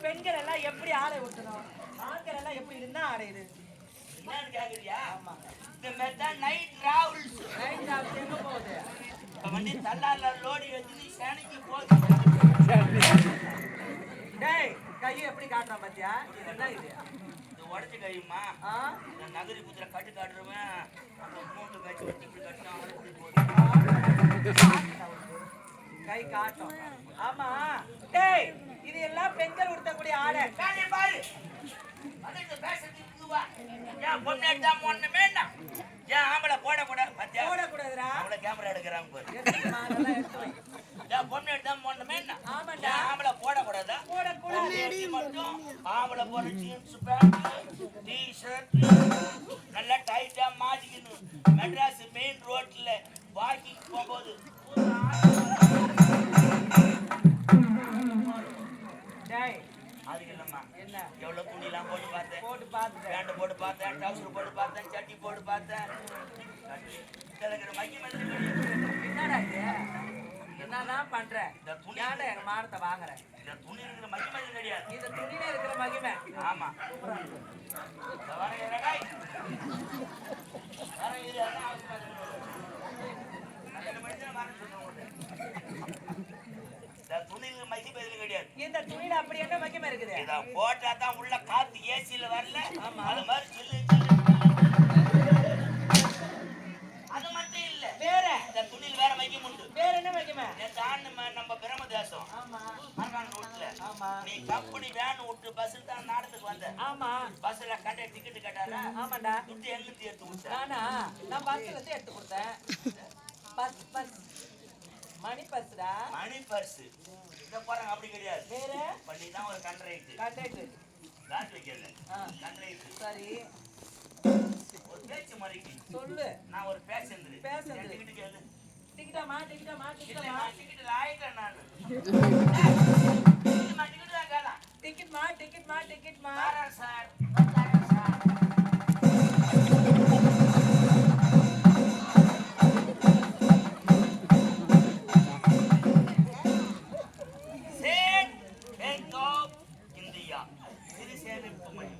பெண்கள் எல்லாம் எப்படி ஆடை ஊட்டணும், ஆண்கள் எல்லாம் எப்படி இருந்தா ஆடையுது என்னன்னு கேக்குறியா? ஆமா, இந்த மாதிரி தான் நைட் டிராவல்ஸ். நைட் டிராவல்ஸ் எங்க போகுது? இப்ப வண்டி தள்ளால லோடி வச்சு நீ சேனைக்கு போகுது. டேய் கையை எப்படி காட்டுறான் பாத்தியா? இதெல்லாம் இது உடச்சு கையுமா நகரி குதிரை கட்டு காட்டுருவேன். அந்த மூட்டு கட்சி வச்சு இப்படி கட்டும் கை காட்டும். ஆமா டேய், இது எல்லாம் பெண்கள் உடுத்தக்கூடிய ஆடை. பாரு ஏன் பொண்ணு எடுத்தா ஒண்ணுமே ஏன் ஆம்பளை போடக்கூடாது? போடக்கூடாதுடா, அவளை கேமரா எடுக்கிறாங்க பாரு. பொண்ணு எடுத்தா ஒண்ணுமே ஆமாண்டா, ஆம்பளை போடக்கூடாதா? போடக்கூடாது மட்டும் ஆம்பளை போற ஜீன்ஸ் பேண்ட் டி-ஷர்ட் நல்லா டைட்டா மாட்டிக்கணும். மெட்ராஸ் மெயின் ரோட்ல வாக்கிங் போகும்போது அதுக்கு இல்லம்மா என்ன எவ்வளவு துணிலாம் போட்டு பார்த்தேன், பேண்ட் போட்டு பார்த்தேன், ட்ரவுசர் போட்டு பார்த்தேன், சட்டி போட்டு பார்த்தேன். என்னடா இது? என்னதான் பண்ற? இந்த துணியாண்ட எங்க மானத்தை வாங்குற. இந்த துணி இருக்கிற மகிமை கிடையாது, இந்த துணியில இருக்கிற மகிமை. ஆமா துணியில மகிமை கிடையாது. இந்த துணியில அப்படி என்ன மகிமை இருக்குது? இத போட்டா தான் உள்ள காத்து ஏசியில வரல. அது மாதிரி சில்லு அது மட்டும் இல்ல, வேற இந்த துணியில வேற மகிமை உண்டு. வேற என்ன மகிமை? நம்ம பிரம்ம தேசம் நீ கம்பெனி வேன் விட்டு பஸ்ல தான் நாடத்துக்கு வந்த. ஆமா, பஸ்ல கண்ட டிக்கெட் கேட்டாரா? ஆமாண்டா. துட்டு எங்க எடுத்து கொடுத்தேன்? நானா? நான் பஸ்ல இருந்து எடுத்து கொடுத்தேன். பஸ் மணி பர்ஸ்டா. மணி பர்ஸ் இத போறாங்க அப்படி கிடையாது. வேற பண்ணி தான் ஒரு கண்ட்ரைட் காசு வைக்கல. கண்ட்ரைட் சரி. ஒரு பேச்சு மறைக்கு சொல்லு. நான் ஒரு பேசஞ்சர் டிக்கெட் கேளு. டிக்கெட்டாமா டிக்கெட் ஆயிட்டேன் நான். டிக்கெட் தான் கேளா. டிக்கெட்மா வரேன் sir. State Bank of India சிறு சேமிப்பு மையம்.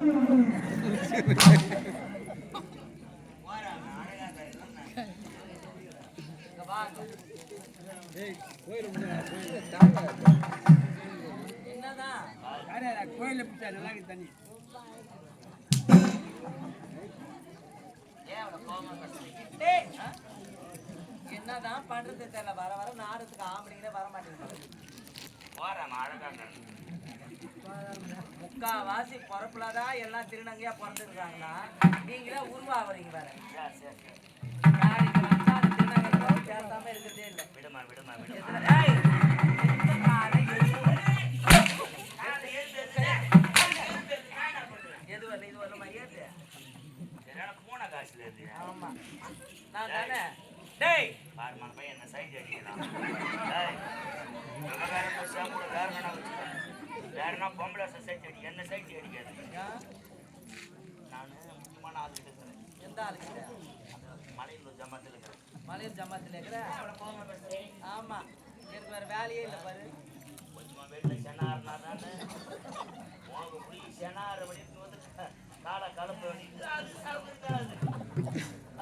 என்னதான் பண்றது தெரியல. வர வர நாடத்துக்கு ஆம்பளைங்களே வர மாட்டேங்குது. முக்காவாசி பொறப்புலதான் எல்லாம் திருநங்கையா பிறந்துருக்காங்களா? நீங்களே உருவாகிறீங்க வேற. பேசாம இருக்கிறதே இல்லை. எது வரல இது வரலமா? ஏது பூனை காசுல இருக்கு. ஆமா நான் தானே. டேய் பாருமான பையன் என்ன சைட் அடிக்கலாம். வேறனா பொம்பளை சைட் அடி என்ன சைட் அடிக்காது. நான் முக்கியமான ஆள் இருக்கிறேன். எந்த ஆளுக்கு? மலையில் ஜமாத்தில் இருக்கிறேன். மலையில் ஜமாத்தில் இருக்கிற? ஆமா, எனக்கு வேற வேலையே இல்லை பாரு. கொஞ்சமா வீட்டில் சென்னாருனா தானே உனக்கு புளி சென்னாறு அப்படின்னு வந்து காலை கலப்பு வேண்டிட்டு அது சாப்பிடுறாது.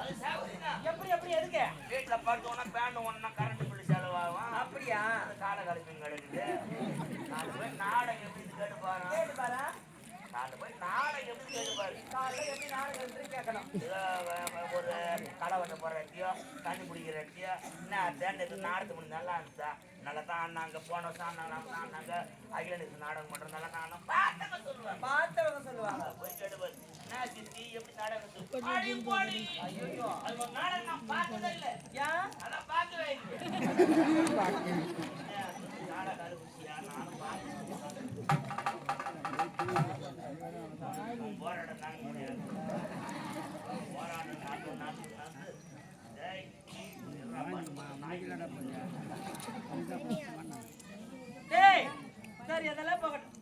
அது சாப்பிடுறா எப்படி எப்படி எதுக்கு? வீட்டில் படுத்தோன்னா பேண்ட் ஒன்னா கரண்ட் பில்லு செலவாகும். அப்படியா? காலை கலப்பின்னு கிடக்குது. நாலு போய் நாடகம் எப்படி கேட்டுப்பாரா? நாலு போய் நாடகம் எப்படி கேட்டுப்பாரு? காலையில் எப்படி நாடகம் கேட்கணும். ஒரு களை வெட்ட போற இடத்தையோ தண்ணி பிடிக்கிற இடத்தையோ என்ன தேண்டது நாடகத்து முடிஞ்சு நல்லா இருந்துச்சா? நல்லா தான் அண்ணாங்க போன வருஷம் அண்ணாங்க அகிலனுக்கு நாடகம் பண்றதுனால நானும் பார்த்தவங்க சொல்லுவாங்க. போய் கேட்டுப்பாரு என்ன சித்தி எப்படி நாடகம் போடி. ஐயோ அது ஒரு நாடகம் நான் பார்த்ததே இல்லை. ஏன்? அதான் பார்க்கவே இல்லை. நாடகம் அனுப்பிச்சியா? நானும் போராட்டம் தாங்க முடியாது. போராட்டம் நாட்டு சரி அதெல்லாம் போகட்டும்.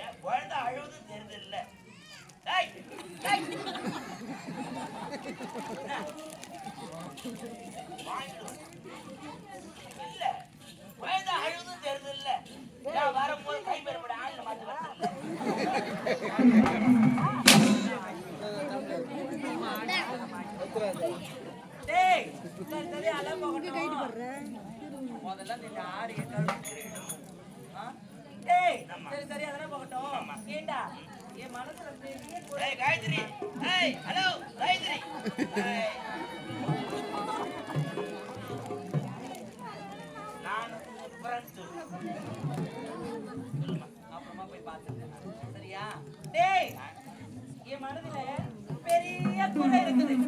ஏன் குழந்தை அழுவது தெரிஞ்சதில்லை. இல்ல குழந்தை அழுவது தெரிஞ்சதில்லை. வரும்போது கை பெறப்பட டேய் சரி அல போகணும் முதல்ல இந்த ஆடிய கழுவுறேன் டேய் சரி அதெல்லாம் போகட்டும் ஏண்டா என் மனசுல பெரிய ஏய் காயத்ரி ஏய் ஹலோ காயத்ரி ஏய் நான் ஃப்ரெண்ட் அப்புறமா போய் பார்த்துட்டேன் சரியா டேய் என் மனதுல பெரிய குறை இருக்குது என்ன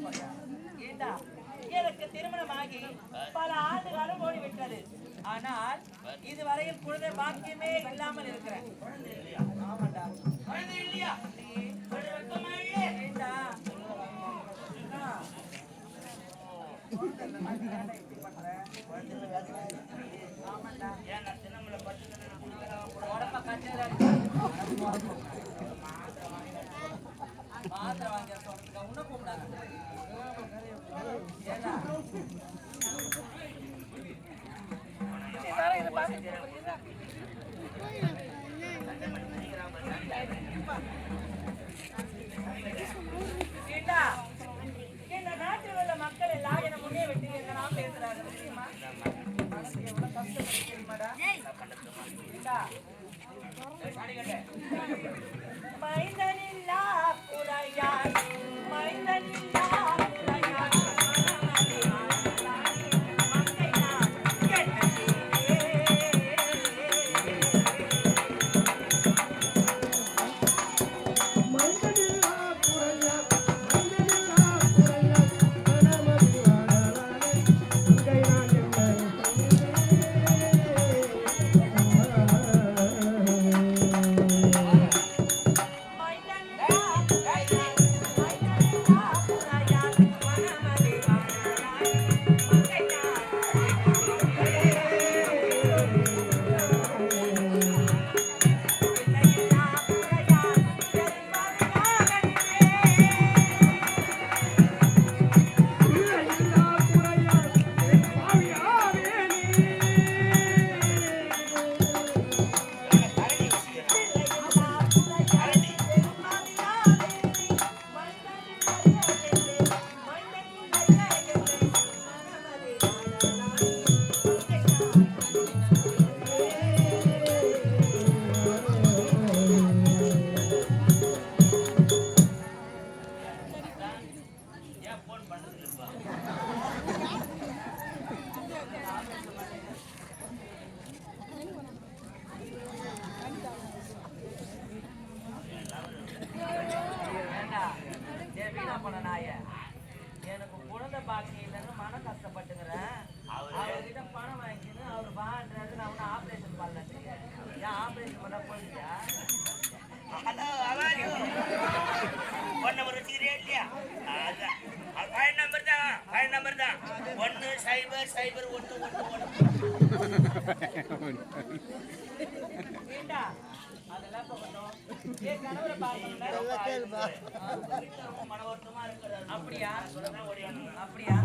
குறை ஏண்டா எனக்கு திருமணமாகி பல ஆண்டு காலம் ஓடிவிட்டது ஆனால் இதுவரையில் குழந்தை பாக்கியமே இல்லாமல் இருக்கிறேன் ஆமாண்டா குழந்தை இல்லையா ஏண்டா ஆமாண்டா ஏன் நான் சின்னமலை பட்டு உடம்ப கட்டல மாத்திரை வாங்க சொல்றதுக்கு உன்ன கூப்பிடாங்க இந்த நாட்டில் உள்ள மக்கள் எல்லாம் என்ன முன்னே விட்டு நான் பேசுறாங்க தெரியுமா மனசு எவ்வளவு கஷ்டப்பட்டு தெரியுமாடா மைந்தனில்லா குறையார் மைந்தனில்லா குறையார் எனக்கு குழந்தை பாக்கி இல்லைன்னு மன கஷ்டப்பட்டுக்கிறேன் அவர்கிட்ட பணம் வாங்கின்னு அவர் வாழ்றாரு நான் ஒன்னும் ஆபரேஷன் பண்ணல ஏன் ஆபரேஷன் பண்ண போயிட்டியா ஹலோ அவாரி ஃபோன் நம்பர் வச்சுக்கிறீங்க இல்லையா ஃபைன் நம்பர் தான் 1000111 ஏண்டா அதெல்லாம் போகட்டும் ஏன் கணவரை பார்க்கணும்னா மனவர்த்தமா இருக்கிறார் அப்படியா ஓடியானுங்க அப்படியா